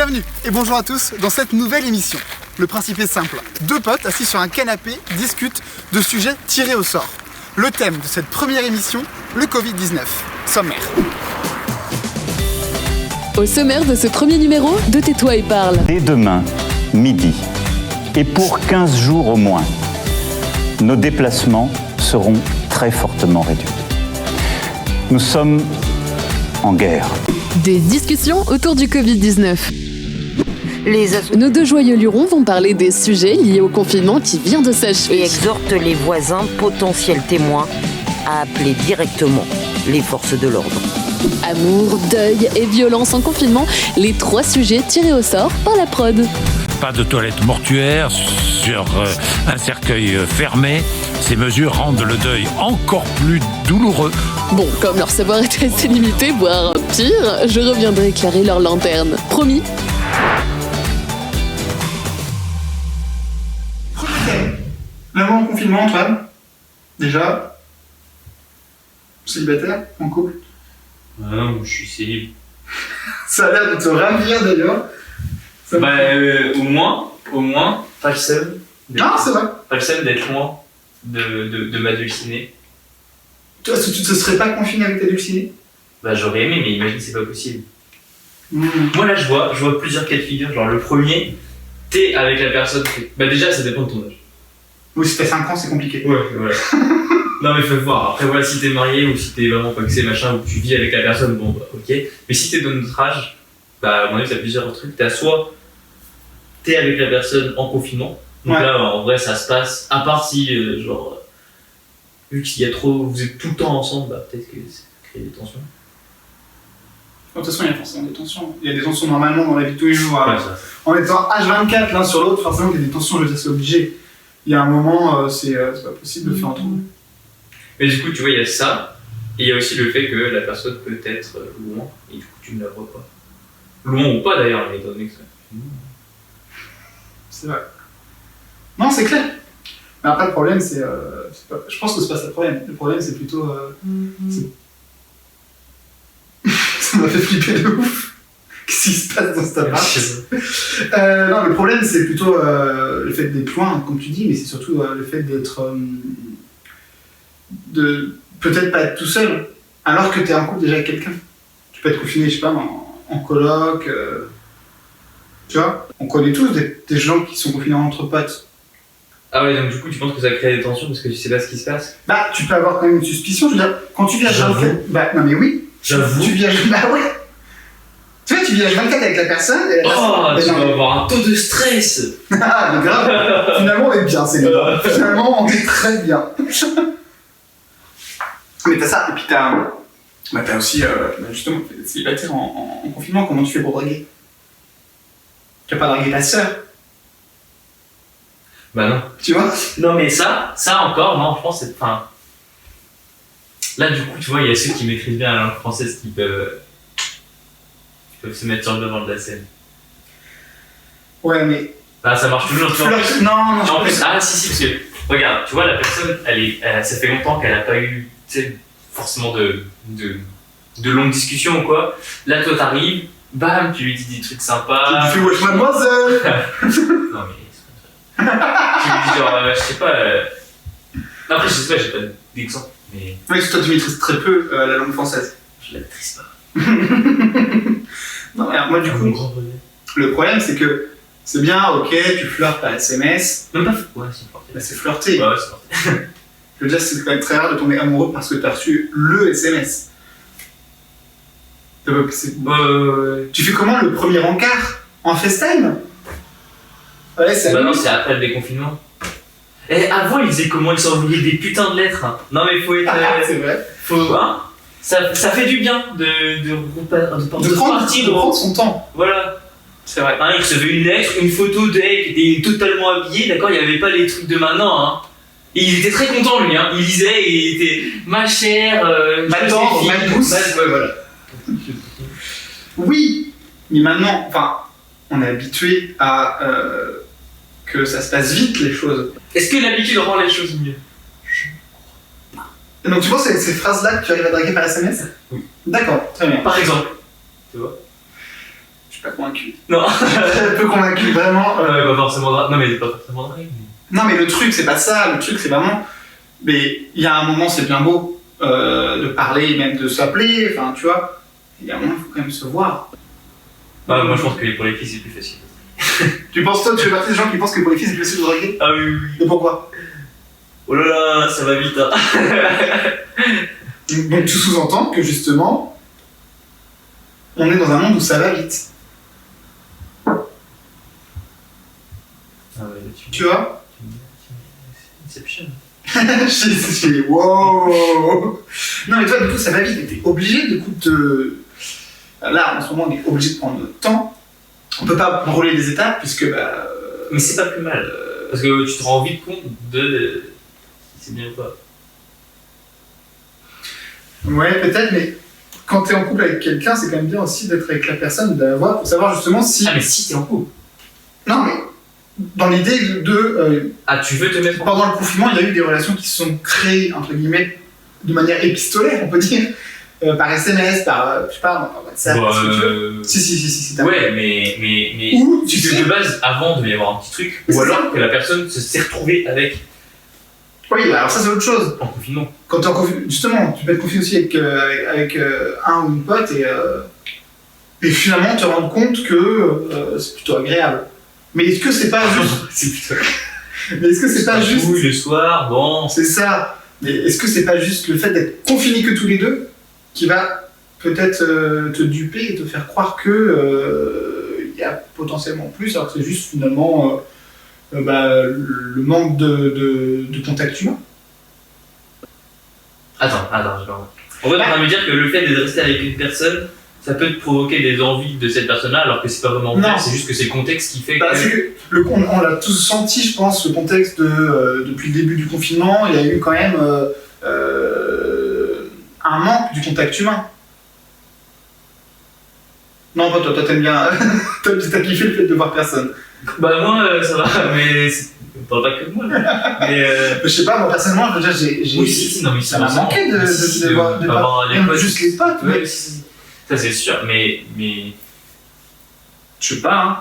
Bienvenue et bonjour à tous dans cette nouvelle émission. Le principe est simple, deux potes assis sur un canapé discutent de sujets tirés au sort. Le thème de cette première émission, le Covid-19. Sommaire. Au sommaire de ce premier numéro, de Tais-toi et parle. Dès demain, midi, et pour 15 jours au moins, nos déplacements seront très fortement réduits. Nous sommes en guerre. Des discussions autour du Covid-19. Nos deux joyeux lurons vont parler des sujets liés au confinement qui vient de s'achever. Et exhortent les voisins, potentiels témoins, à appeler directement les forces de l'ordre. Amour, deuil et violence en confinement, les trois sujets tirés au sort par la prod. Pas de toilette mortuaire sur un cercueil fermé. Ces mesures rendent le deuil encore plus douloureux. Bon, comme leur savoir est assez limité, voire pire, je reviendrai éclairer leur lanterne. Promis. L'amour en confinement, Antoine. Déjà. Célibataire, en couple. Ah non, je suis célib. Ça a l'air de te ravir d'ailleurs. Au moins, pas le seum. Ah, c'est vrai. Pas le seum d'être loin de ma dulcinée. Toi, tu te serais pas confiné avec ta dulcinée? Bah j'aurais aimé, mais imagine c'est pas possible. Moi là je vois plusieurs cas de figure. Genre le premier, t'es avec la personne. Bah déjà ça dépend de ton âge. Oui, si t'as 5 ans, c'est compliqué. Ouais, voilà. Non mais faut voir. Après voilà, si t'es marié ou si t'es vraiment paxé machin, ou que tu vis avec la personne, bon bah ok. Mais si t'es de notre âge, bah à mon avis t'as plusieurs trucs. T'as soit t'es avec la personne en confinement. Donc là en vrai ça se passe. À part si vu qu'il y a trop, vous êtes tout le temps ensemble, bah peut-être que ça crée des tensions. De toute façon, il y a forcément des tensions. Il y a des tensions normalement dans la vie de tous les jours. Ouais, En étant H24 l'un sur l'autre, forcément il y a des tensions, je veux dire, c'est obligé. Il y a un moment, c'est pas possible de faire un trou. Mais du coup, tu vois, il y a ça, et il y a aussi le fait que la personne peut être loin, et du coup, tu ne la vois pas. Loin ou pas d'ailleurs, mais étant donné que ça. C'est vrai. Non, c'est clair. Mais après, le problème, c'est pas... Je pense que c'est pas ça le problème. Le problème, c'est plutôt... Ça m'a fait flipper de ouf. Qu'est-ce qui se passe dans cette appart? Non, le problème, c'est plutôt le fait d'être loin, comme tu dis, mais c'est surtout le fait d'être... de peut-être pas être tout seul, alors que t'es en couple déjà avec quelqu'un. Tu peux être confiné, je sais pas, en coloc... Tu vois, on connaît tous des gens qui sont confinés entre potes. Ah ouais, donc du coup, tu penses que ça crée des tensions parce que tu sais pas ce qui se passe? Bah, tu peux avoir quand même une suspicion. Je veux dire, quand tu viages 24... Bah, non mais oui. J'avoue. Tu viages... Bah ouais. Tu vois, tu viages 24 avec la personne et la Oh, personne... tu vas avoir un taux de stress. Ah, mais grave. Finalement, on est bien, c'est bien. Finalement, on est très bien. Mais t'as ça, et puis t'as... Bah, t'as aussi, justement, t'es célibataire en confinement, comment tu fais pour draguer? Tu vas pas draguer ta sœur? Bah non. Tu vois? Non mais ça encore, non, je pense que c'est... Enfin... Là du coup, tu vois, il y a ceux qui maîtrisent bien la langue française qui peuvent se mettre sur le devant de la scène. Ouais, mais... Bah ça marche toujours, tu vois. Non, En plus, si, parce que, regarde, tu vois, la personne, ça fait longtemps qu'elle a pas eu, tu sais, forcément de longues discussions ou quoi. Là, toi, t'arrives, bam, tu lui dis des trucs sympas. Tu fais wesh mademoiselle. Non, mais c'est pas ça. Tu lui dis genre, je sais pas. Après, je sais pas, j'ai pas d'exemple, mais. Oui, parce que toi, tu maîtrises très peu la langue française. Je la maîtrise pas. Non, alors, moi, du coup, le problème, c'est que c'est bien, ok, tu flirtes par SMS. Même pas. Ouais, c'est flirté. Bah, c'est flirter. Ouais, c'est flirté. Je veux dire, c'est quand même très rare de tomber amoureux parce que tu as reçu le SMS. Tu fais comment le premier encart? En FaceTime? Ouais, c'est non, c'est après le déconfinement. Et avant, ils faisaient comment? Ils s'envoyaient des putains de lettres. Hein. Non, mais faut être. c'est vrai. Faut. Hein, ça fait du bien de prendre son temps. Voilà. C'est vrai. Hein, il recevait une lettre, une photo d'elle qui était totalement habillée, d'accord? Il n'y avait pas les trucs de maintenant, hein. Et il était très content, lui, hein. Il lisait et il était ma chère, ma tante, ma douce. Ouais, voilà. Oui, mais maintenant, enfin, on est habitué à que ça se passe vite, les choses. Est-ce que l'habitude rend les choses mieux? Et donc tu penses avec ces phrases-là que tu arrives à draguer par SMS? Oui. D'accord, très bien. Par exemple. Tu vois? pas convaincu. Non. Très peu convaincu, vraiment. Pas forcément non, mais pas forcément drague. Non, mais le truc, c'est pas ça. Le truc, c'est vraiment. Mais il y a un moment, c'est bien beau de parler, même de s'appeler, enfin, tu vois. Il y a un moment, il faut quand même se voir. Moi, je pense que pour les filles, c'est plus facile. Tu penses, toi, tu fais partie des gens qui pensent que pour les filles, c'est plus facile de draguer? Ah oui. Et pourquoi? Oh là là, ça va vite, hein. Donc, tu sous-entends que justement, on est dans un monde où ça va vite. Ah ouais, Tu vois? Inception. J'ai wow. Non, mais toi, du coup, ça va vite. T'es obligé, du coup, de. Là, en ce moment, on est obligé de prendre notre temps. On peut pas brûler des étapes, puisque. Mais c'est pas plus mal. Parce que tu te rends vite compte de. Si c'est bien ou pas. Ouais, peut-être, mais quand t'es en couple avec quelqu'un, c'est quand même bien aussi d'être avec la personne, d'avoir, pour savoir justement si. Ah, mais si t'es en couple. Non, mais dans l'idée de. Tu veux te mettre en Pendant le confinement, il y a eu des relations qui se sont créées, entre guillemets, de manière épistolaire, on peut dire, par SMS, par, je sais pas, par WhatsApp, ce que tu veux. Si, t'as Ouais, mais. Ou, tu Tu sais. de base, avant de y avoir un petit truc, Mais ou c'est alors ça. que la personne s'est retrouvée avec Oui, alors ça, c'est autre chose. en confinement. Quand t'es en confinement, justement, tu peux être confié aussi avec un ou une pote et finalement te rendre compte que c'est plutôt agréable. Mais est-ce que c'est pas juste. C'est plutôt. Mais est-ce que c'est pas juste. Oui, le soir, bon. C'est ça. Mais est-ce que c'est pas juste le fait d'être confinés que tous les deux qui va peut-être te duper et te faire croire que il y a potentiellement plus, alors que c'est juste finalement le manque de contact humain? Attends, je comprends. En fait, on va me dire que le fait de rester avec une personne, ça peut te provoquer des envies de cette personne-là, alors que c'est pas vraiment vrai, Non. c'est juste que c'est le contexte qui fait que. C'est que on l'a tous senti, je pense, le contexte depuis le début du confinement, il y a eu quand même un manque du contact humain. Non, pas toi t'aimes bien, t'as kiffé le fait de voir personne. Bah, moi, ça va, mais. On parle pas que de moi, là. Mais. Je sais pas, moi personnellement, déjà, j'ai Oui, si, non, mais ça m'a manqué de voir avoir les même potes. juste les potes, Ouais, mais si. Ça, c'est sûr, mais. je sais pas, hein.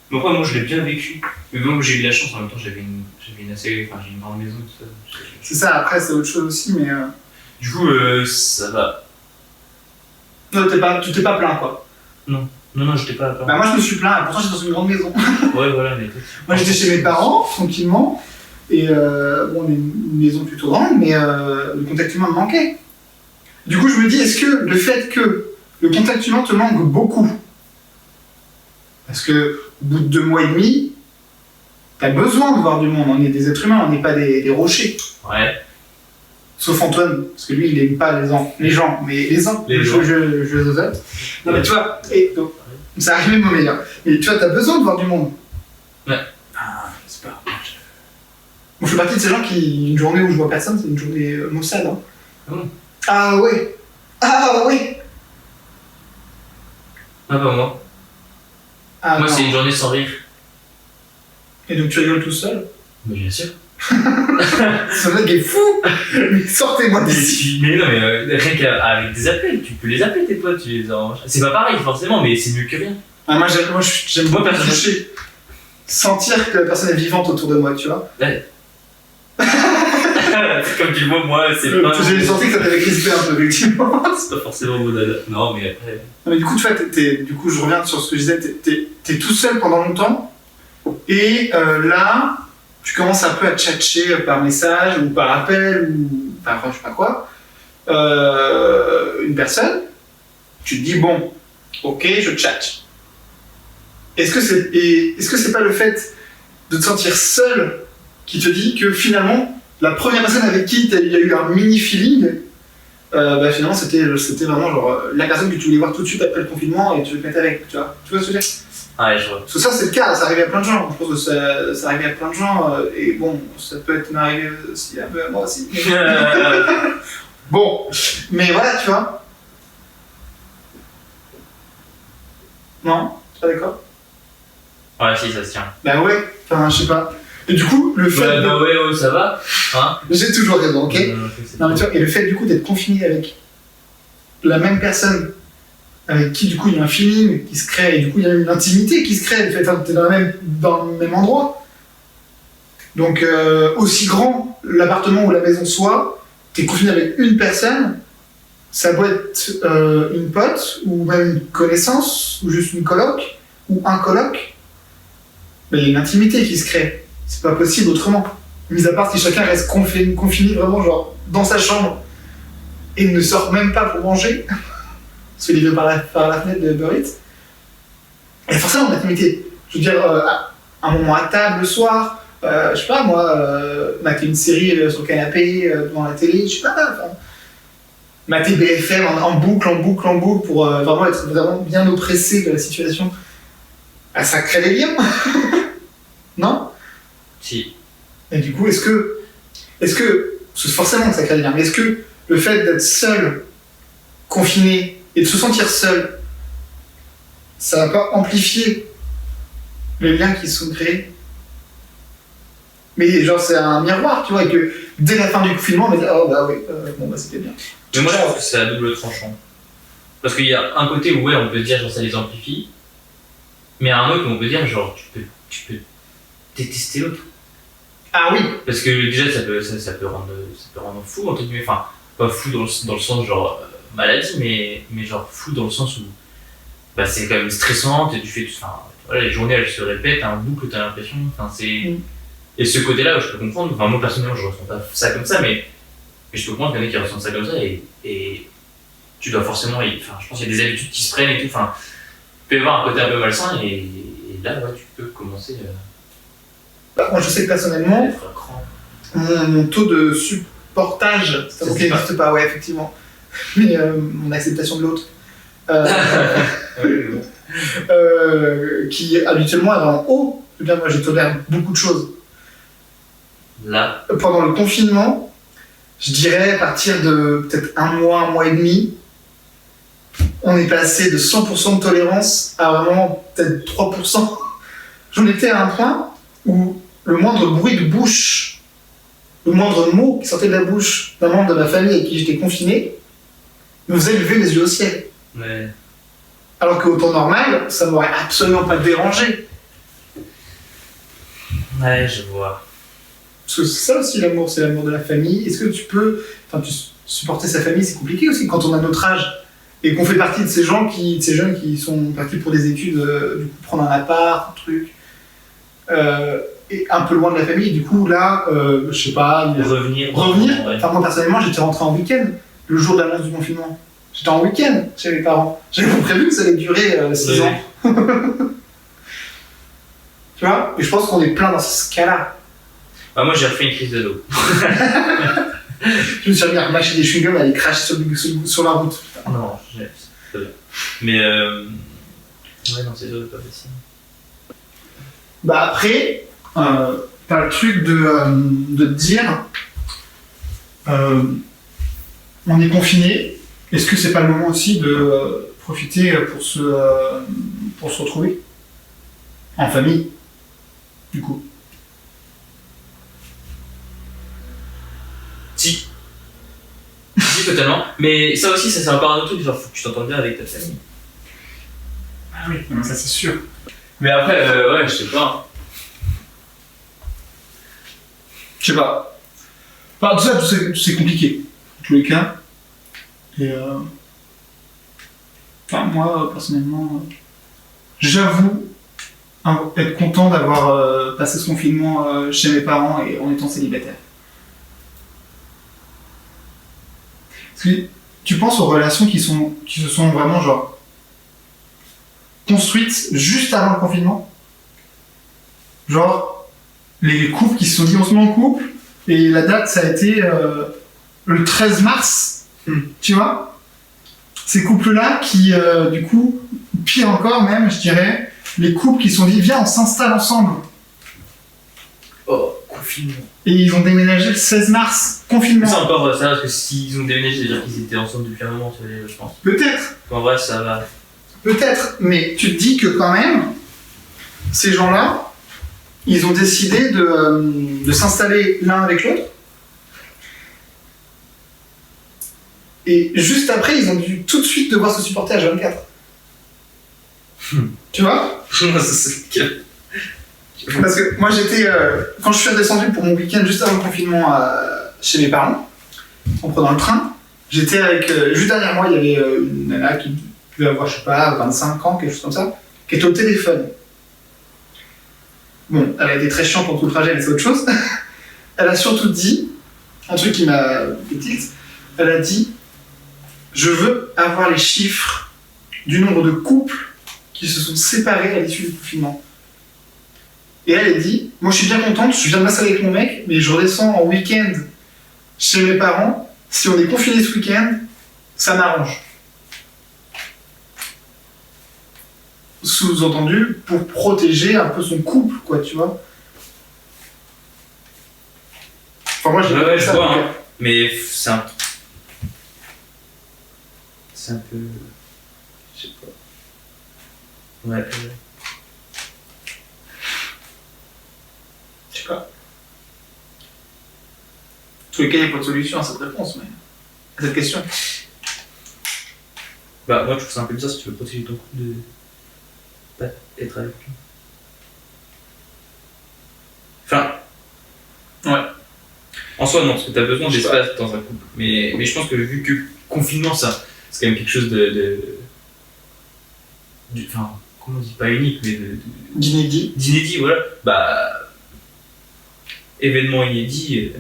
Mais après, moi, je l'ai bien vécu. Mais donc, j'ai eu de la chance, en même temps, j'avais une assez. Enfin, j'ai une grande maison, tout ça. C'est ça, après c'est autre chose aussi, mais Du coup, ça va. non, tu t'es pas plaint, quoi. Non, j'étais pas. Bah moi je me suis plaint, pourtant j'étais dans une grande maison. Ouais, voilà, mais. Moi j'étais chez mes parents, tranquillement, et bon, on est une maison plutôt grande, mais le contact humain me manquait. Du coup je me dis, est-ce que le fait que le contact humain te manque beaucoup, parce que au bout de 2 mois et demi, t'as besoin de voir du monde, on est des êtres humains, on n'est pas des rochers. Ouais. Sauf Antoine, parce que lui il aime pas les gens, mais les gens, Les je gens. zozote. Non mais tu vois, et donc, ça arrive même au meilleur. Mais tu vois, t'as besoin de voir du monde. Ouais. Ah, c'est pas. Moi, je fais partie de ces gens qui, une journée où je vois personne, c'est une journée maussade. Hein. Ah bon? Ah ouais. Ah ouais. Ah, pas moi. Ah, Moi, non. c'est une journée sans rire. Et donc tu rigoles tout seul. Mais bien sûr. Ce mec est fou. Mais sortez-moi d'ici. Mais non, mais rien qu'avec des appels, tu peux les appeler tes potes, tu les arranges. C'est pas pareil, forcément, mais c'est mieux que rien. Ah, moi j'aime Moi, beaucoup personnellement. toucher. Sentir que la personne est vivante autour de moi, tu vois. Ouais. Comme tu le vois, moi, c'est pas. J'ai senti que ça t'avait crispé un peu, effectivement. C'est pas forcément mon dada. Non, mais après. Non, mais du coup, tu vois, du coup, je reviens sur ce que je disais, t'es tout seul pendant longtemps, et là, tu commences un peu à tchatcher par message, ou par appel, ou par je sais pas quoi, une personne, tu te dis, bon, ok, je tchatche. Est-ce que c'est pas le fait de te sentir seul qui te dit que finalement, la première personne avec qui il y a eu un mini-feeling, finalement c'était vraiment genre la personne que tu voulais voir tout de suite après le confinement et tu te mettais avec, tu vois ce que je veux dire? Ouais, je vois. Parce que ça c'est le cas, ça arrive à plein de gens, je pense que ça arrive à plein de gens, et bon, ça peut être m'arriver aussi un peu à moi aussi. Mais... bon, mais voilà, tu vois. Non? Pas d'accord? Ouais, si, ça se tient. Bah ouais, enfin je sais pas. Et du coup, le fait de... ouais, ça va. Hein? J'ai toujours raison, ok? Non, mais tu vois, et le fait du coup d'être confiné avec la même personne avec qui du coup il y a un feeling qui se crée, et du coup il y a une intimité qui se crée, le fait que t'es dans le même endroit. Donc aussi grand l'appartement ou la maison soit, t'es confiné avec une personne, ça doit être une pote, ou même une connaissance, ou juste une coloc, ou un coloc, mais il y a une intimité qui se crée. C'est pas possible autrement. Mis à part si chacun reste confiné vraiment genre dans sa chambre et ne sort même pas pour manger, se livrer par la fenêtre de Uber Eats. Il y a forcément une intimité. Je veux dire, un moment à table le soir, je sais pas moi, mater une série sur le canapé, devant la télé, je sais pas, enfin, mater BFM en boucle pour vraiment être vraiment bien oppressé de la situation. Ah, ça crée des liens. Non? Si. Et du coup, est-ce que c'est forcément que ça crée des liens, mais est-ce que le fait d'être seul, confiné, et de se sentir seul, ça va pas amplifier les liens qui se sont créés? Mais genre, c'est un miroir, tu vois, et que dès la fin du confinement, on va dire, oh bah oui, bon bah c'était bien. Mais moi, je pense que c'est à double tranchant. Parce qu'il y a un côté où, ouais, on peut dire, genre, ça les amplifie, mais un autre où on peut dire, genre, tu peux détester l'autre. Ah oui. Parce que déjà, ça peut rendre fou, entre guillemets. Enfin, pas fou dans le sens genre maladie, mais genre fou dans le sens où bah, c'est quand même stressant, tu fais tout. Enfin, voilà, les journées elles se répètent, un boucle, t'as l'impression. Enfin, c'est. Et ce côté-là, je peux comprendre. Enfin, moi personnellement, je ressens pas ça comme ça, mais je peux comprendre qu'il y en a qui ressentent ça comme ça et tu dois forcément. Enfin, je pense qu'il y a des habitudes qui se prennent et tout. Enfin, il peut y avoir un côté un peu malsain et là, ouais, tu peux commencer. Bah, moi, je sais que personnellement, mon taux de supportage, ça n'existe pas, ouais, effectivement. Mais mon acceptation de l'autre, qui habituellement est vraiment haut. Je veux dire, moi, j'ai toléré beaucoup de choses. Là. Pendant le confinement, je dirais à partir de peut-être un mois et demi, on est passé de 100% de tolérance à vraiment peut-être 3%. J'en étais à un point où le moindre bruit de bouche, le moindre mot qui sortait de la bouche d'un membre de ma famille avec qui j'étais confiné, me faisait lever les yeux au ciel. Ouais. Alors qu'au temps normal, ça m'aurait absolument pas dérangé. Ouais, je vois. Parce que c'est ça aussi l'amour, c'est l'amour de la famille. Est-ce que tu peux... Enfin, supporter sa famille, c'est compliqué aussi quand on a notre âge et qu'on fait partie de ces gens de ces jeunes qui sont partis pour des études, du coup prendre un appart, un truc, et un peu loin de la famille. Du coup là, je sais pas, revenir. Ouais. Enfin moi personnellement, j'étais rentré en week-end le jour de l'annonce du confinement. J'étais en week-end chez mes parents. J'avais prévu que ça allait durer 6 ans. Tu vois? Et je pense qu'on est plein dans ce cas-là. Bah moi j'ai refait une crise de dos. Je me suis remis à remâcher des chewing-gums et à les cracher sur la route. Putain. Non, c'est pas bien. Mais ouais, non, c'est pas facile. Bah après, t'as le truc de te dire on est confiné, est-ce que c'est pas le moment aussi de profiter pour se retrouver en famille, du coup? Si, totalement. Mais ça aussi, ça c'est encore un autre truc, genre faut que tu t'entendes bien avec ta famille. Ah oui, non, ça c'est sûr. Mais après, ouais, je sais pas. Je sais pas. Enfin, tout ça, c'est compliqué, en tous les cas. Et enfin, moi, personnellement, j'avoue être content d'avoir passé ce confinement chez mes parents et en étant célibataire. Parce que tu penses aux relations qui se sont vraiment genre construites juste avant le confinement, genre les couples qui se sont dit on se met en couple et la date ça a été le 13 mars, tu vois, ces couples là qui du coup, pire encore même je dirais, les couples qui se sont dit viens on s'installe ensemble. Oh, confinement. Et ils ont déménagé le 16 mars, confinement. C'est encore ça, parce que s'ils ont déménagé, c'est-à-dire qu'ils étaient ensemble depuis un moment, je pense. Peut-être. En vrai, ça va. Peut-être, mais tu te dis que quand même, ces gens-là, ils ont décidé de s'installer l'un avec l'autre. Et juste après, ils ont dû tout de suite devoir se supporter à 24. Tu vois? Parce que moi j'étais, quand je suis redescendu pour mon week-end juste avant le confinement chez mes parents, en prenant le train, j'étais avec, juste derrière moi il y avait une nana qui devait avoir, je sais pas, 25 ans, quelque chose comme ça, qui était au téléphone. Bon, elle a été très chiante pour tout le trajet, mais c'est autre chose. Elle a surtout dit, un truc qui m'a fait tilt, elle a dit, je veux avoir les chiffres du nombre de couples qui se sont séparés à l'issue du confinement. Et elle a dit, moi je suis bien contente, je viens de m'installer avec mon mec, mais je redescends en week-end chez mes parents, si on est confiné ce week-end, ça m'arrange. Sous-entendu, pour protéger un peu son couple, quoi, tu vois. Enfin, moi, j'ai Ouais, je ça. vois, hein. Mais c'est un peu. Je sais pas. Ouais. Je sais pas. En tous les cas, il n'y a pas de solution à cette réponse, mais. À cette question. Bah, moi, je trouve ça un peu bizarre si tu veux protéger ton couple de. Pas être avec lui. Enfin. Ouais. En soi, non, parce que t'as besoin d'espace dans un couple. Mais je pense que vu que confinement, ça, c'est quand même quelque chose enfin, comment on dit, pas unique, mais D'inédit. d'inédit, voilà. Bah. Événement inédit.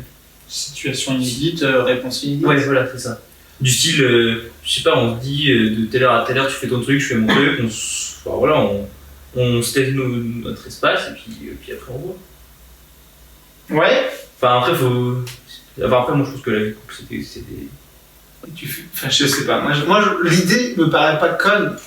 Situation inédite, réponse inédite. Ouais, voilà, c'est ça. Du style, je sais pas, on se dit de telle heure à telle heure, tu fais ton truc, je fais mon truc, enfin, voilà, on se laisse notre espace et puis après on voit. Ouais. Enfin, après, après, moi je pense que la vie de couple, c'était. Enfin, je sais pas. L'idée me paraît pas conne,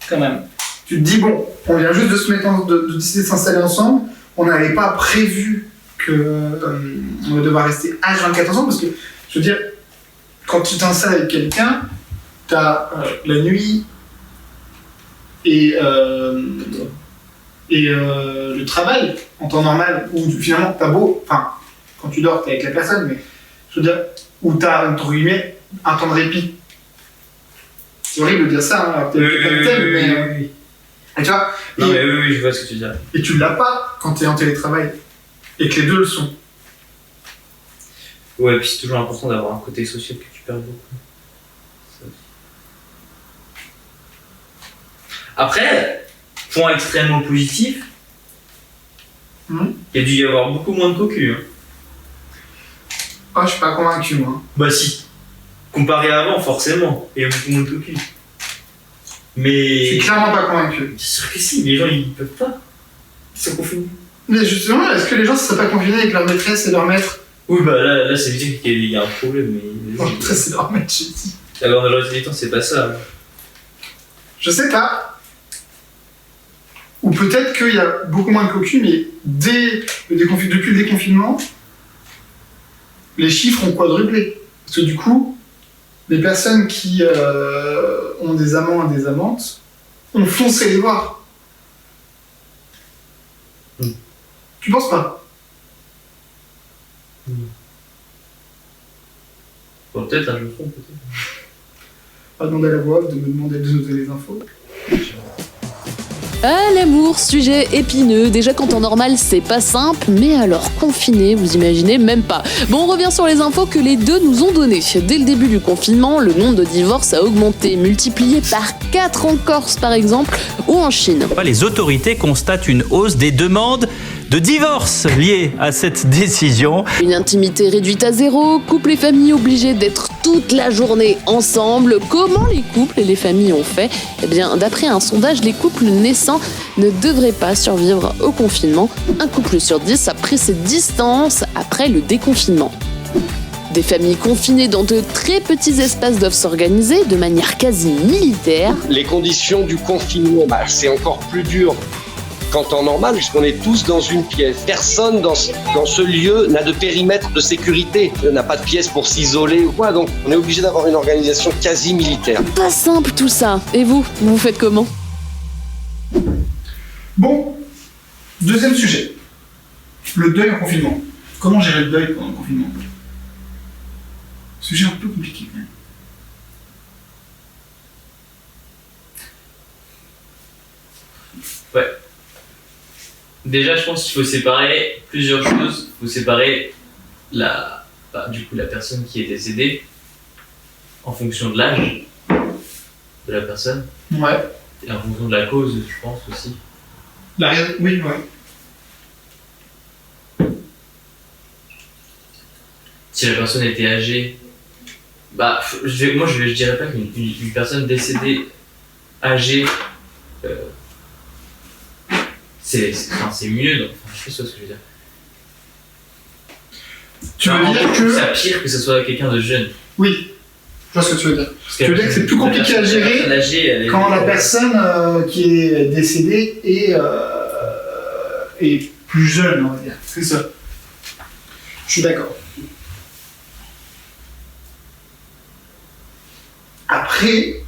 quand même. Tu te dis, bon, on vient juste de se mettre de décider de s'installer ensemble, on n'avait pas prévu qu'on va devoir rester H24 ensemble, parce que, je veux dire, quand tu t'installes avec quelqu'un, t'as la nuit et le travail en temps normal, où finalement t'as beau, enfin, quand tu dors, t'es avec la personne, mais je veux dire, où t'as, entre guillemets, un temps de répit. C'est horrible de dire ça, hein, alors que mais. Et tu vois, Non, mais oui, je vois ce que tu dis. Et tu l'as pas quand t'es en télétravail, et que les deux le sont. Ouais, puis c'est toujours important d'avoir un côté social que tu perds beaucoup. Ça aussi. Après, point extrêmement positif, il y a dû y avoir beaucoup moins de cocus. Hein. Ah, je suis pas convaincu, moi. Bah si. Comparé à avant, forcément, il y a beaucoup moins de cocus. Mais. Je suis clairement pas convaincu. Bien sûr que si, les gens ils peuvent pas. Ils sont confinés. Mais justement, est-ce que les gens ne seraient pas confinés avec leur maîtresse et leur maître? Oui, bah là c'est dire qu'il y a un problème, mais. Leur maîtresse et leur maître, j'ai dit. La grande majorité du temps, c'est pas ça. Je sais pas. Ou peut-être qu'il y a beaucoup moins de cocus, mais depuis le déconfinement, les chiffres ont quadruplé. Parce que du coup, les personnes qui ont des amants et des amantes ont foncé les voir. Tu penses pas? Bon, peut-être, je me trompe, peut-être. Pas demander à la voix off de me demander de donner les infos. Ah, l'amour, sujet épineux. Déjà, quand en normal, c'est pas simple, mais alors confiné, vous imaginez même pas. Bon, on revient sur les infos que les deux nous ont données. Dès le début du confinement, le nombre de divorces a augmenté, multiplié par 4 en Corse par exemple, ou en Chine. Les autorités constatent une hausse des demandes de divorce liées à cette décision. Une intimité réduite à zéro, couple et famille obligés d'être toute la journée ensemble. Comment les couples et les familles ont fait? Eh bien, d'après un sondage, les couples naissants ne devraient pas survivre au confinement. Un couple sur 10 a pris ses distances après le déconfinement. Des familles confinées dans de très petits espaces doivent s'organiser de manière quasi militaire. Les conditions du confinement, c'est encore plus dur qu'en temps normal, puisqu'on est tous dans une pièce. Personne dans ce lieu n'a de périmètre de sécurité, n'a pas de pièce pour s'isoler ou quoi, donc on est obligé d'avoir une organisation quasi militaire. Pas simple tout ça. Et vous faites comment? Bon, deuxième sujet. Le deuil en confinement. Comment gérer le deuil pendant le confinement? Sujet un peu compliqué quand même. Déjà, je pense qu'il faut séparer plusieurs choses. Il faut séparer la personne qui est décédée en fonction de l'âge de la personne Ouais. et en fonction de la cause, je pense aussi. Oui, ouais. Si la personne était âgée, je dirais pas qu'une personne décédée âgée, c'est mieux. Donc, je sais pas ce que je veux dire. Tu veux dire Je trouve que... ça pire que ce soit quelqu'un de jeune. Oui, je vois ce que tu veux dire. Parce Tu veux dire que c'est plus compliqué à gérer la personne âgée, elle est- quand la personne qui est décédée est plus jeune, on va dire. C'est ça. Je suis d'accord. Après,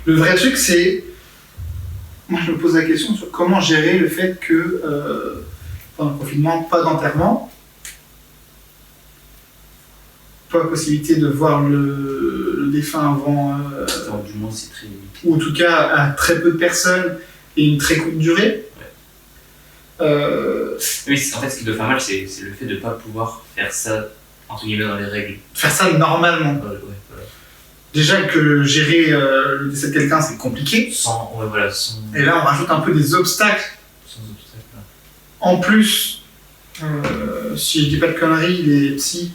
le vrai truc, c'est... Moi, je me pose la question sur comment gérer le fait que, pendant le confinement, pas d'enterrement, pas possibilité de voir le défunt avant... du moins, c'est très limité. ou en tout cas à très peu de personnes et une très courte durée. Oui, en fait, ce qui doit faire mal, c'est le fait de ne pas pouvoir faire ça, entre guillemets, dans les règles. Faire ça normalement. Voilà. Déjà que gérer le décès de quelqu'un, c'est compliqué. Sans Et là, on rajoute un peu des obstacles. obstacle. En plus, si je dis pas de conneries, les psys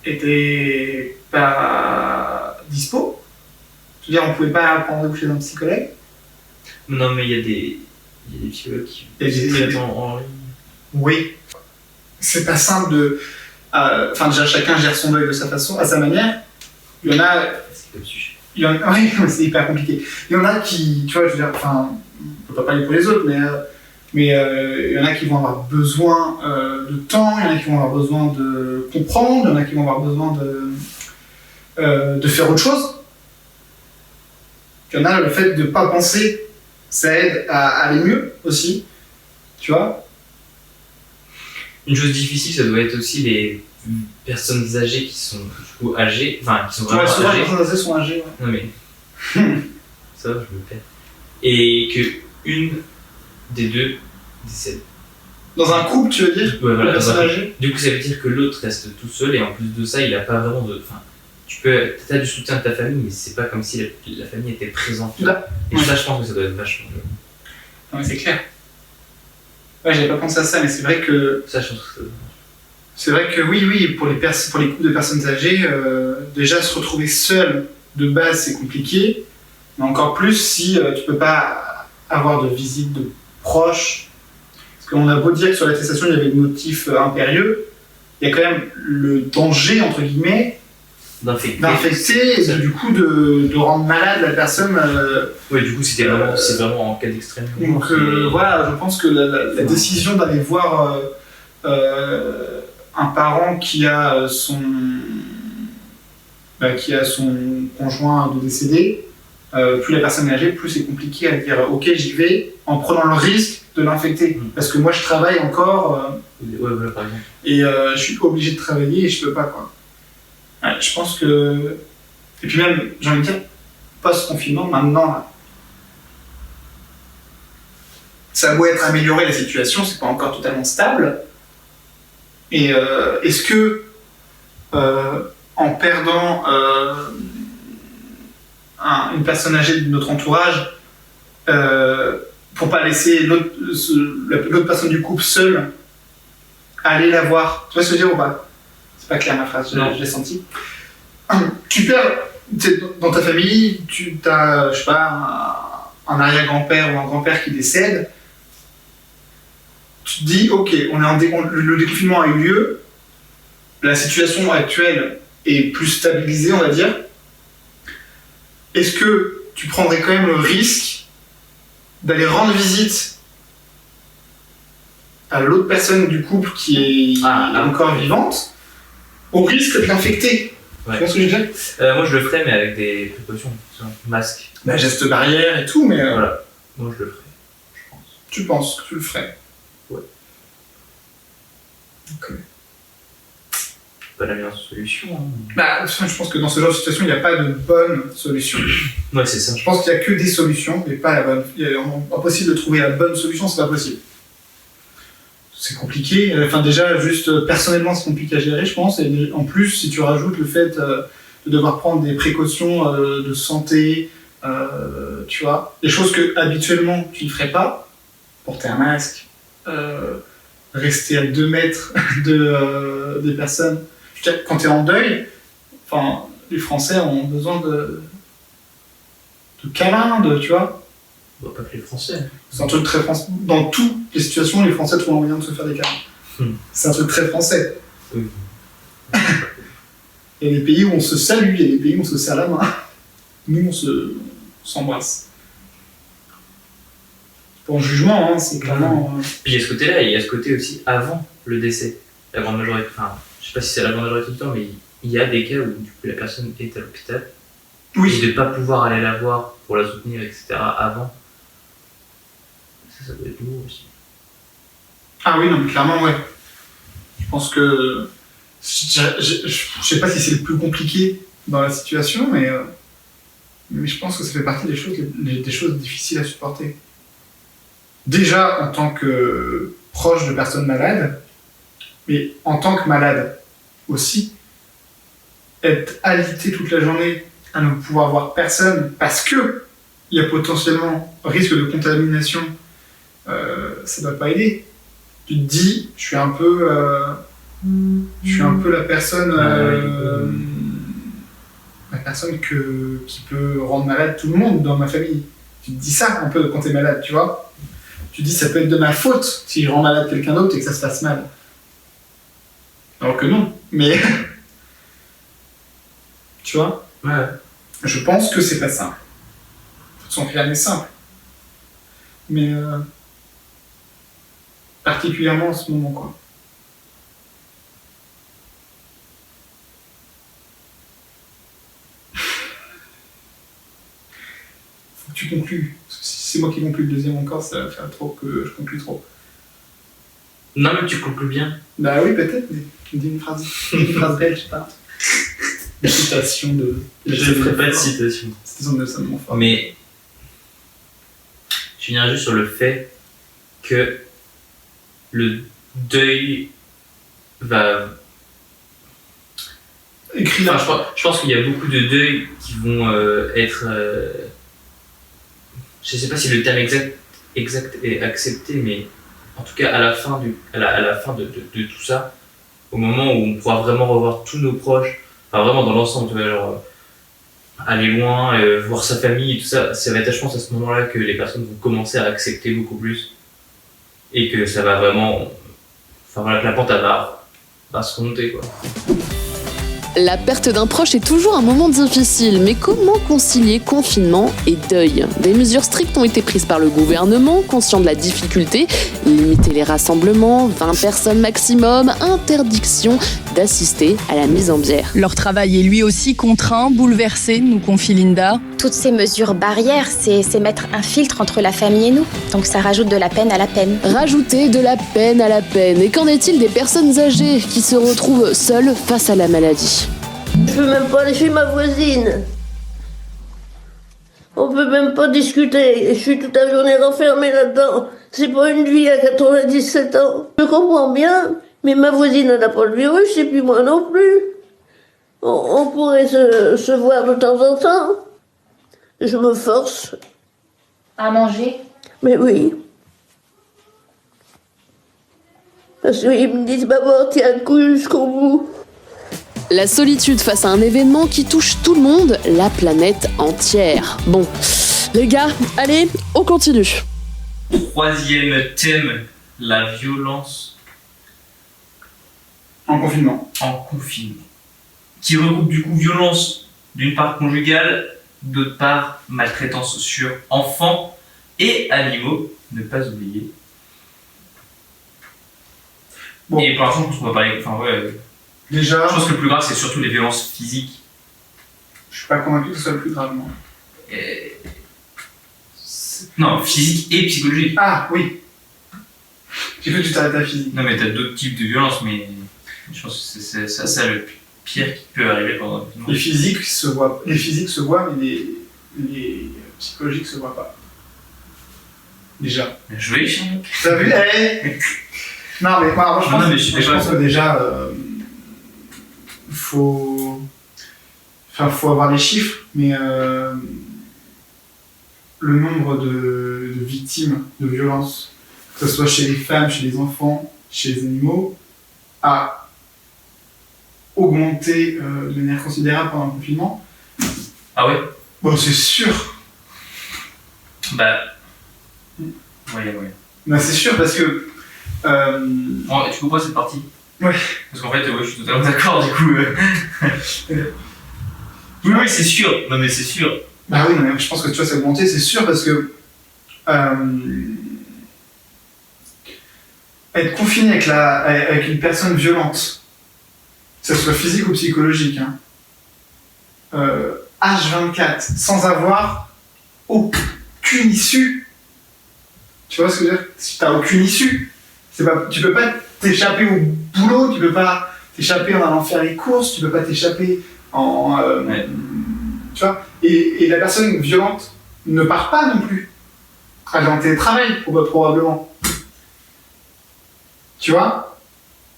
étaient pas dispo. Je veux dire, on pouvait pas prendre rendez-vous chez un psychologue. Non, mais il y a des psychologues qui Il y a des- traitent en ligne. Oui. C'est pas simple de... Enfin, déjà, chacun gère son deuil de sa façon, à sa manière. Il y en a... C'est comme sujet. Oui, c'est hyper compliqué. Il y en a qui, tu vois, je veux dire, enfin, on peut pas parler pour les autres, mais il y en a qui vont avoir besoin de temps, il y en a qui vont avoir besoin de comprendre, il y en a qui vont avoir besoin de faire autre chose. Il y en a, le fait de pas penser, ça aide à aller mieux aussi, tu vois. Une chose difficile, ça doit être aussi les personnes âgées qui sont du coup âgées, enfin qui sont vraiment Ouais, souvent, les âgées. personnes âgées sont âgées, ouais. Non mais ça, je me perds. Et que une des deux décède. Dans un couple, tu veux dire, Ouais, voilà, les personnes voilà. âgées. Du coup, ça veut dire que l'autre reste tout seul et en plus de ça, il a pas vraiment de. Enfin, t'as du soutien de ta famille, mais c'est pas comme si la famille était présente. Là. Et ça, je pense que ça doit être vachement. Non, mais c'est clair. Ouais, j'avais pas pensé à ça, mais c'est vrai que. Ça, je pense que ça. C'est vrai que oui, pour les couples de personnes âgées, déjà se retrouver seul de base c'est compliqué, mais encore plus si tu peux pas avoir de visite de proches. Parce qu'on a beau dire que sur l'attestation il y avait le motif impérieux, il y a quand même le danger entre guillemets d'infecter et du coup de rendre malade la personne. Oui, du coup, c'est vraiment en cas d'extrême. Donc voilà, je pense que la décision d'aller voir un parent qui a son conjoint de décédé, plus la personne est âgée, plus c'est compliqué à dire ok j'y vais en prenant le risque de l'infecter. Parce que moi je travaille encore voilà, par exemple. et je suis obligé de travailler et je peux pas quoi. Ouais, je pense que... Et puis même, j'ai envie de dire, post-confinement, maintenant, là, ça a beau être amélioré la situation, c'est pas encore totalement stable. Et est-ce que, en perdant une personne âgée de notre entourage, pour pas laisser l'autre personne du couple seule, aller la voir, tu vois ce que je veux dire ou pas? C'est pas clair ma phrase, je l'ai senti. Tu perds, dans ta famille, tu as, je sais pas, un arrière-grand-père ou un grand-père qui décède. Tu te dis, ok, le déconfinement a eu lieu, la situation actuelle est plus stabilisée, on va dire. Est-ce que tu prendrais quand même le risque d'aller rendre visite à l'autre personne du couple qui est encore vivante, au risque de l'infecter? Ouais. Tu vois ce que je veux dire? Moi, je le ferais, mais avec des précautions. Masque. Bah, geste barrière et tout, mais... Voilà. Moi, je le ferais, je pense. Tu penses que tu le ferais? Ouais. Ok. pas la meilleure solution. Hein. Bah, je pense que dans ce genre de situation, il n'y a pas de bonne solution. Ouais, c'est ça. Je pense qu'il n'y a que des solutions, mais pas la bonne. Il est impossible de trouver la bonne solution, c'est pas possible. C'est compliqué. Enfin, déjà, juste personnellement, c'est compliqué à gérer, je pense. Et en plus, si tu rajoutes le fait de devoir prendre des précautions de santé, tu vois, des choses que habituellement tu ne ferais pas, porter un masque, rester à 2 mètres des personnes. Quand tu es en deuil, enfin, les Français ont besoin de câlins, tu vois. Bah, pas que les Français. C'est un truc très français. Dans toutes les situations, les Français trouvent un moyen de se faire des câlins. C'est un truc très français. Oui. Il y a des pays où on se salue, il y a des pays où on se serre la main. Nous, on s'embrasse. Pour un jugement, hein, c'est clairement... Puis il y a ce côté-là, et il y a ce côté aussi avant le décès. La grande majorité, enfin, je sais pas si c'est la grande majorité du temps, mais il y a des cas où du coup, la personne est à l'hôpital. Oui. Et de ne pas pouvoir aller la voir pour la soutenir, etc. avant. Ça doit être lourd aussi. Ah oui, non, mais clairement, ouais. Je pense que... Je sais pas si c'est le plus compliqué dans la situation, mais je pense que ça fait partie des choses difficiles à supporter. Déjà, en tant que proche de personnes malades, mais en tant que malade aussi, être alité toute la journée à ne pouvoir voir personne parce que il y a potentiellement risque de contamination, ça doit pas aider. Tu te dis, je suis un peu la personne, qui peut rendre malade tout le monde dans ma famille. Tu te dis ça un peu quand t'es malade, tu vois. Tu te dis, ça peut être de ma faute si je rends malade quelqu'un d'autre et que ça se passe mal. Alors que non, mais... tu vois. Ouais. Je pense que c'est pas simple. De toute façon, rien n'est simple. Mais... particulièrement en ce moment, quoi. Faut que tu conclues. Si c'est moi qui conclue le deuxième encore, ça va faire trop que je conclue trop. Non, mais tu conclus bien. Bah oui, peut-être, mais tu me dis une phrase belle, je sais pas. Une citation de... Je ne ferai pas de citation. Citation de Nelson Montfort. Mais... je finirai juste sur le fait que le deuil va... Écrit-la. Enfin, je pense qu'il y a beaucoup de deuils qui vont être... je sais pas si le terme exact est accepté, mais en tout cas à la fin de tout ça, au moment où on pourra vraiment revoir tous nos proches, enfin vraiment dans l'ensemble, tu vois, genre aller loin, voir sa famille et tout ça, ça va être, je pense, à ce moment-là que les personnes vont commencer à accepter beaucoup plus et que ça va vraiment, enfin voilà, que la pente va se remonter, quoi. La perte d'un proche est toujours un moment difficile, mais comment concilier confinement et deuil ? Des mesures strictes ont été prises par le gouvernement, conscient de la difficulté, limiter les rassemblements, 20 personnes maximum, interdiction d'assister à la mise en bière. Leur travail est lui aussi contraint, bouleversé, nous confie Linda. Toutes ces mesures barrières, c'est mettre un filtre entre la famille et nous. Donc ça rajoute de la peine à la peine. Rajouter de la peine à la peine. Et qu'en est-il des personnes âgées qui se retrouvent seules face à la maladie ? Je peux même pas aller chez ma voisine. On peut même pas discuter. Je suis toute la journée renfermée là-dedans. C'est pas une vie à 97 ans. Je comprends bien, mais ma voisine elle n'a pas le virus et puis moi non plus. On pourrait se voir de temps en temps. Je me force. À manger ? Mais oui. Parce qu'ils me disent, maman, tiens le coup jusqu'au bout. La solitude face à un événement qui touche tout le monde, la planète entière. Bon, les gars, allez, on continue. Troisième thème, la violence En confinement. en confinement. Qui regroupe du coup violence d'une part conjugale, d'autre part maltraitance sur enfants et animaux, ne pas oublier. Bon. Et pour l'instant, je pense qu'on va parler. Enfin, ouais. Déjà, Je pense que le plus grave, c'est surtout les violences physiques. je suis pas convaincu que ce soit le plus grave, non. Non, physiques et psychologiques. Ah, oui. J'ai cru que tu t'arrêtais à la physique. Non, mais t'as d'autres types de violences, mais Je pense que c'est ça le pire qui peut arriver pendant un confinement. Les physiques se voient, mais les psychologiques se voient pas. Déjà. Bien joué, Sherlock. T'as vu? Non, mais moi, je pense que déjà, faut avoir les chiffres, mais le nombre de victimes de violences, que ce soit chez les femmes, chez les enfants, chez les animaux, a augmenté de manière considérable pendant le confinement. Ah ouais? Bon, c'est sûr. Bah. Ouais. Bah, c'est sûr parce que. Bon, tu comprends cette partie? Ouais. Parce qu'en fait, je suis totalement d'accord du coup. Oui, c'est sûr. Non, mais c'est sûr. Bah oui, mais je pense que tu vois, ça a augmenté, c'est sûr, parce que. Être confiné avec une personne violente, que ce soit physique ou psychologique, hein, H24, sans avoir aucune issue. Tu vois ce que je veux dire? Si t'as aucune issue, tu peux pas t'échapper au boulot, tu peux pas t'échapper en allant faire les courses, tu peux pas t'échapper en... Tu vois, et la personne violente ne part pas non plus. Elle est en télétravail, probablement. Tu vois?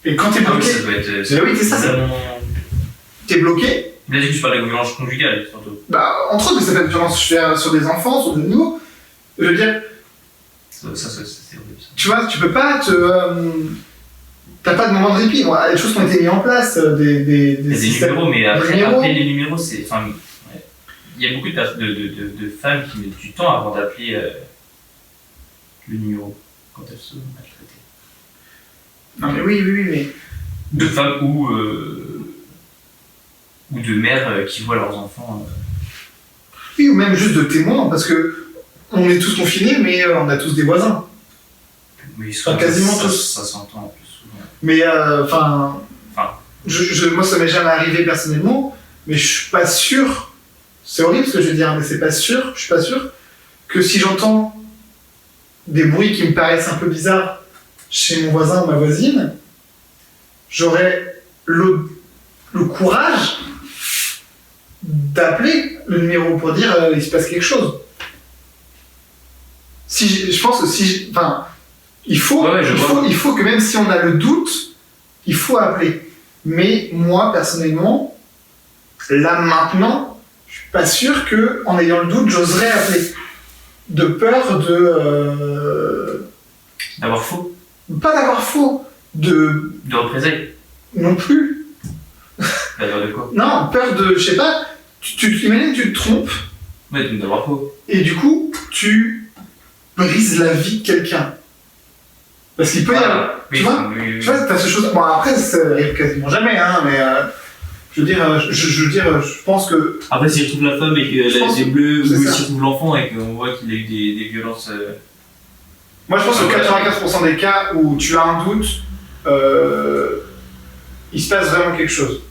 Et quand t'es bloqué... ça doit être... oui, c'est ça. T'es bloqué. Là, du coup, je parle de violence conjugale, surtout. Bah, entre autres, mais ça peut être violence sur des enfants, sur des animaux. Je veux dire... Ça c'est horrible. Tu vois, tu peux pas t'as pas de moment de répit. Bon, il y a des choses qui ont été mises en place, des numéros, mais après, appeler les numéros, c'est... Enfin, ouais. Il y a beaucoup de femmes qui mettent du temps avant d'appeler le numéro quand elles sont maltraitées. Non mais oui, mais... De femmes ou de mères qui voient leurs enfants... Oui, ou même juste de témoins, parce que on est tous confinés, mais on a tous des voisins. Oui, quasiment tous. Ça s'entend en plus souvent. Mais moi ça m'est jamais arrivé personnellement, mais je suis pas sûr, c'est horrible ce que je veux dire, mais je suis pas sûr que si j'entends des bruits qui me paraissent un peu bizarres chez mon voisin ou ma voisine, j'aurais le courage d'appeler le numéro pour dire il se passe quelque chose. Je pense que il faut que même si on a le doute, il faut appeler. Mais moi, personnellement, là maintenant, je suis pas sûr que, en ayant le doute, j'oserais appeler. De peur d'avoir faux. Pas d'avoir faux. De représailles. Non plus. Peur de quoi? Non, peur de, je sais pas, imagine tu te trompes. Ouais, d'avoir faux. Et du coup, tu brise la vie de quelqu'un. Parce qu'il peut y avoir... Tu vois, t'as ce chose... Bon, après, ça arrive quasiment jamais, hein, mais... je veux dire, je pense que... Après, s'il retrouve la femme et qu'elle a les yeux bleus, ou s'il retrouve l'enfant et qu'on voit qu'il a eu des violences... Moi, je pense que 95% des cas où tu as un doute, il se passe vraiment quelque chose.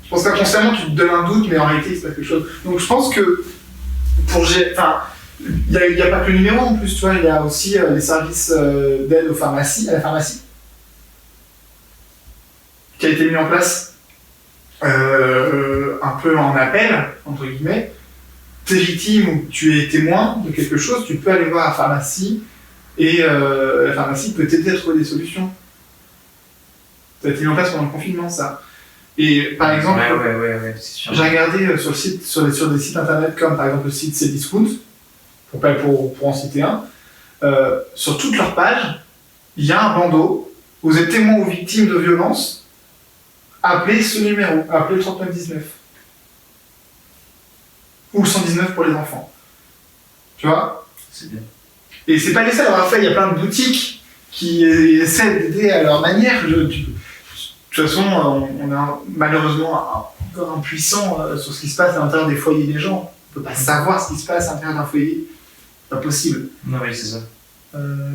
Je pense qu'inconsciemment, tu te donnes un doute, mais en réalité, il se passe quelque chose. Donc, je pense que pour gérer... Il n'y a pas que le numéro en plus, tu vois, il y a aussi les services d'aide à la pharmacie, qui a été mis en place un peu en appel, entre guillemets. T'es victime ou tu es témoin de quelque chose, tu peux aller voir la pharmacie et la pharmacie peut t'aider à trouver des solutions. Ça a été mis en place pendant le confinement, ça. Et par exemple, c'est sûr. J'ai regardé sur des sites internet comme par exemple le site Cdiscount, pour en citer un, sur toute leur page, il y a un bandeau, vous êtes témoin ou victime de violence, appelez ce numéro, appelez le 3919. Ou 119 pour les enfants. Tu vois? C'est bien. Et c'est pas les seuls à avoir fait, il y a plein de boutiques qui essaient d'aider à leur manière. De toute façon, on est malheureusement encore impuissant sur ce qui se passe à l'intérieur des foyers des gens. On peut pas savoir ce qui se passe à l'intérieur d'un foyer. Pas possible. Non, oui, c'est ça.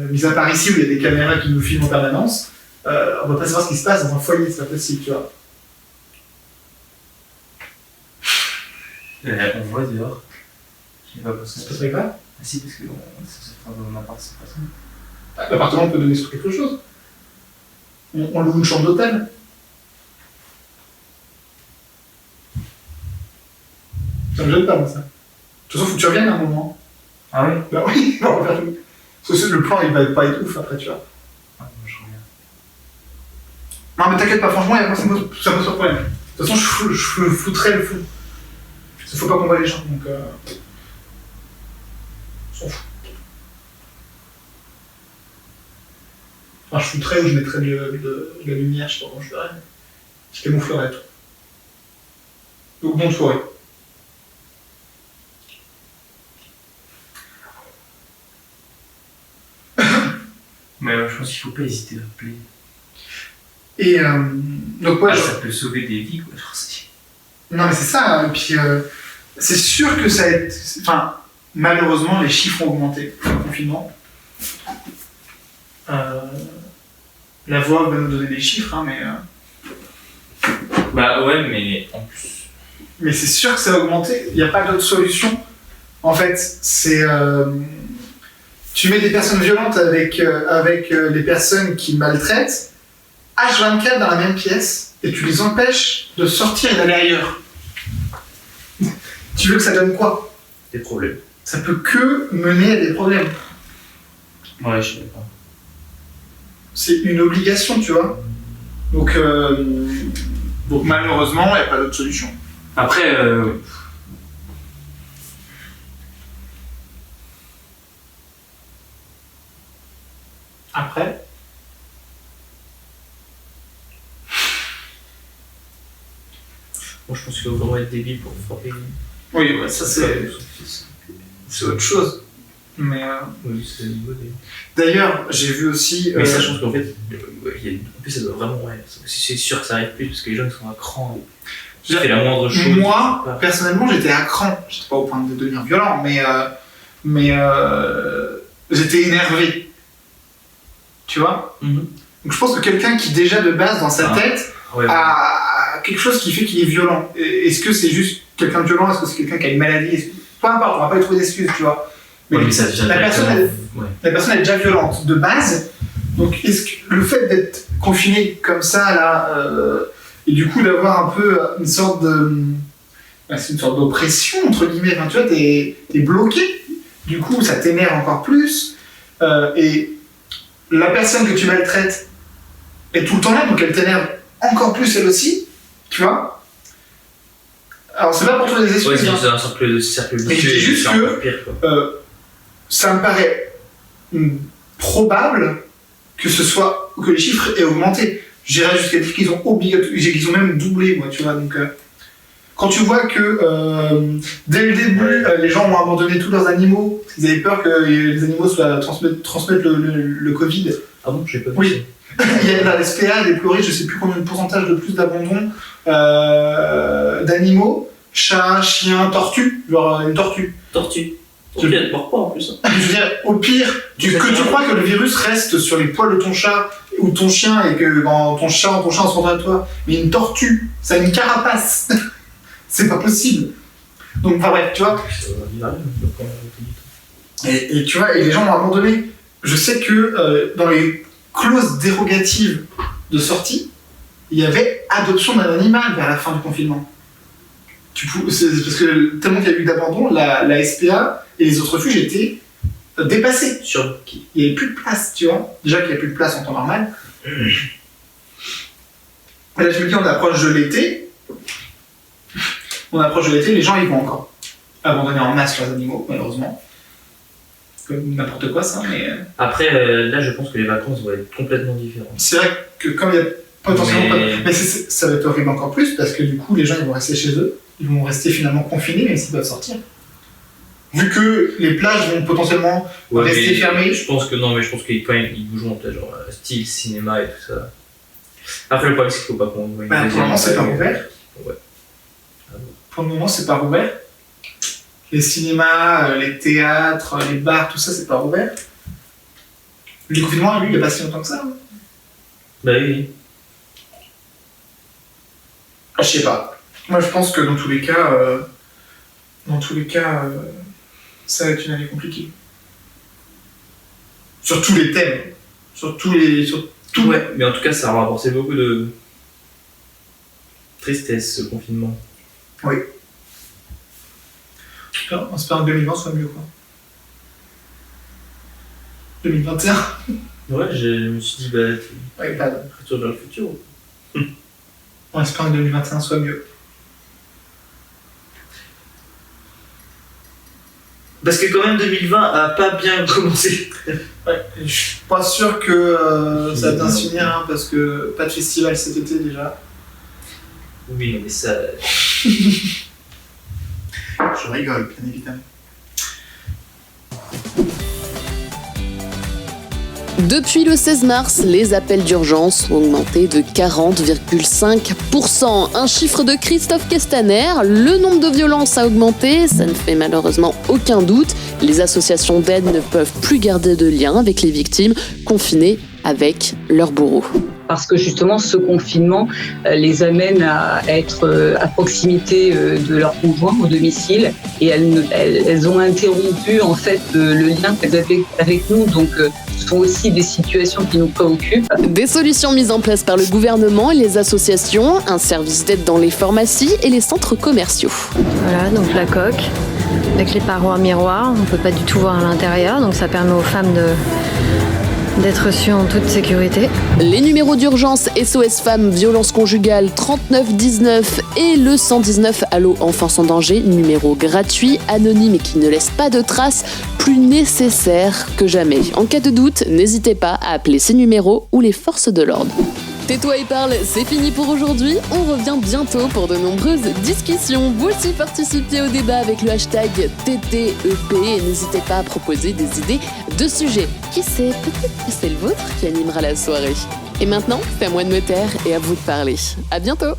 Mis à part ici où il y a des caméras qui nous filment en permanence, on peut pas savoir ce qui se passe dans un foyer, c'est pas possible, tu vois. On voit dehors. Je sais pas pourquoi. Ça se passe quoi? Ah si, parce que ça se fait dans un appart, c'est pas ça. L'appartement peut donner sur quelque chose. On loue une chambre d'hôtel. Ça me gêne pas, moi, ça. De toute façon, faut que tu reviennes à un moment. Ah oui? Bah oui, on va faire tout. Parce que le plan, il va pas être ouf après, tu vois. Ah, moi, je reviens. Non, mais t'inquiète pas, franchement, moi, ça me pose pas de problème. De toute façon, je foutrais le fou. Il faut pas qu'on voit les gens, donc. On s'en fout. Enfin, je foutrais ou je mettrais de la lumière, je sais pas comment je ferais. Je camouflerais tout. Donc, bonne soirée. Mais je pense qu'il faut pas hésiter à appeler. Et donc, ouais. Ça peut sauver des vies, quoi. Non, mais c'est ça. Et puis, c'est sûr que ça a été. Enfin, malheureusement, les chiffres ont augmenté pour le confinement. La voix va nous donner des chiffres, hein, mais. Bah ouais, mais en plus. Mais c'est sûr que ça a augmenté. Il n'y a pas d'autre solution. En fait, c'est. Tu mets des personnes violentes avec les personnes qui maltraitent, H24 dans la même pièce, et tu les empêches de sortir et d'aller ailleurs. Tu veux que ça donne quoi? Des problèmes. Ça peut que mener à des problèmes. Ouais, je sais pas. C'est une obligation, tu vois. Donc malheureusement, il n'y a pas d'autre solution. Après, Après, moi je pense qu'il faut vraiment être débile pour frapper. oui, ouais, ça c'est autre chose. Mais oui, c'est le niveau des. D'ailleurs, j'ai vu aussi. Mais ça, je pense qu'en fait, en plus ça doit vraiment. Ouais, c'est sûr que ça arrive plus parce que les gens ils sont à cran. Tu fais la moindre chose. Moi, personnellement, j'étais à cran. J'étais pas au point de devenir violent, mais j'étais énervé. Tu vois? Donc je pense que quelqu'un qui déjà de base dans sa tête a quelque chose qui fait qu'il est violent. Est-ce que c'est juste quelqu'un de violent? Est-ce que c'est quelqu'un qui a une maladie? Peu importe, on va pas lui trouver d'excuses, tu vois. Mais ça la personne est déjà violente de base. Donc est-ce que le fait d'être confiné comme ça là, et du coup d'avoir un peu une sorte de, c'est une sorte d'oppression entre guillemets. Enfin, tu vois, t'es bloqué. Du coup, ça t'énerve encore plus. Et la personne que tu maltraites est tout le temps là, donc elle t'énerve encore plus elle aussi, tu vois. Alors c'est pas pour trouver des excuses. Ouais, c'est un cercle vicieux. Mais je dis juste que ça me paraît probable que les chiffres aient augmenté. J'irais jusqu'à dire qu'ils ont même doublé, moi, tu vois. Donc quand tu vois que dès le début, les gens ont abandonné tous leurs animaux, ils avaient peur que les animaux transmettent le Covid. Ah bon, j'ai pas vu. Oui. Il y a la SPA déploré, je sais plus combien de pourcentage de plus d'abandon d'animaux, chats, chiens, tortues, genre une tortue. Tortue. Tu ne mord pas en plus. Je veux dire, au pire, tu crois que le virus reste sur les poils de ton chat ou ton chien et que ton chat en se rend à toi, mais une tortue, ça a une carapace. C'est pas possible. Donc, enfin bref, tu vois. Et tu vois, et les gens l'ont abandonné. Je sais que dans les clauses dérogatives de sortie, il y avait adoption d'un animal vers la fin du confinement. C'est parce que tellement qu'il y a eu d'abandon, la SPA et les autres refuges étaient dépassés. Il n'y avait plus de place, tu vois. Déjà qu'il n'y a plus de place en temps normal. Et là, je me dis, on approche de l'été. Les gens, ils vont encore abandonner en masse leurs animaux, malheureusement. Comme n'importe quoi, ça, mais. Après, là, je pense que les vacances vont être complètement différentes. C'est vrai que comme il y a potentiellement mais ça va être horrible encore plus, parce que du coup, les gens, ils vont rester chez eux. Ils vont rester finalement confinés, même s'ils peuvent sortir. Vu que les plages vont potentiellement rester fermées. Je pense que non, mais je pense qu'ils quand même ils bougeront peut-être genre style cinéma et tout ça. Après le problème c'est qu'il faut pas qu'on voit une pour le moment c'est pas rouvert. Ouais. Pour le moment c'est pas rouvert. Les cinémas, les théâtres, les bars, tout ça c'est pas rouvert. Le confinement lui il est pas si longtemps que ça. Hein. Bah oui. Je sais pas. Moi je pense que dans tous les cas, ça va être une année compliquée. Sur tous les thèmes. tout. Ouais, mais en tout cas, ça a rapporté beaucoup de tristesse, ce confinement. Oui. On espère que 2020 soit mieux, quoi. 2021. Ouais, je me suis dit, Ouais, pas. retour vers le futur. On espère que 2021 soit mieux. Parce que quand même 2020 a pas bien commencé. Ouais, je suis pas sûr que ça va bien se finir, hein, parce que pas de festival cet été déjà. Oui, mais ça... Je rigole, bien évidemment. Depuis le 16 mars, les appels d'urgence ont augmenté de 40,5%. Un chiffre de Christophe Castaner. Le nombre de violences a augmenté, ça ne fait malheureusement aucun doute. Les associations d'aide ne peuvent plus garder de lien avec les victimes, confinées avec leurs bourreaux. Parce que justement, ce confinement les amène à être à proximité de leur conjoint au domicile et elles ont interrompu en fait le lien qu'elles avaient avec nous. Donc, ce sont aussi des situations qui nous préoccupent. Des solutions mises en place par le gouvernement et les associations, un service d'aide dans les pharmacies et les centres commerciaux. Voilà, donc la coque avec les parois miroirs, on ne peut pas du tout voir à l'intérieur, donc ça permet aux femmes d'être reçues en toute sécurité. Les numéros d'urgence SOS Femmes, violence conjugale 3919 et le 119 Allo Enfance en danger, numéro gratuit, anonyme et qui ne laisse pas de traces, plus nécessaire que jamais. En cas de doute, n'hésitez pas à appeler ces numéros ou les forces de l'ordre. Tais-toi et parle, c'est fini pour aujourd'hui. On revient bientôt pour de nombreuses discussions. Vous aussi participez au débat avec le hashtag TTEP et n'hésitez pas à proposer des idées de sujets. Qui sait, peut-être que c'est le vôtre qui animera la soirée. Et maintenant, c'est à moi de me taire et à vous de parler. À bientôt!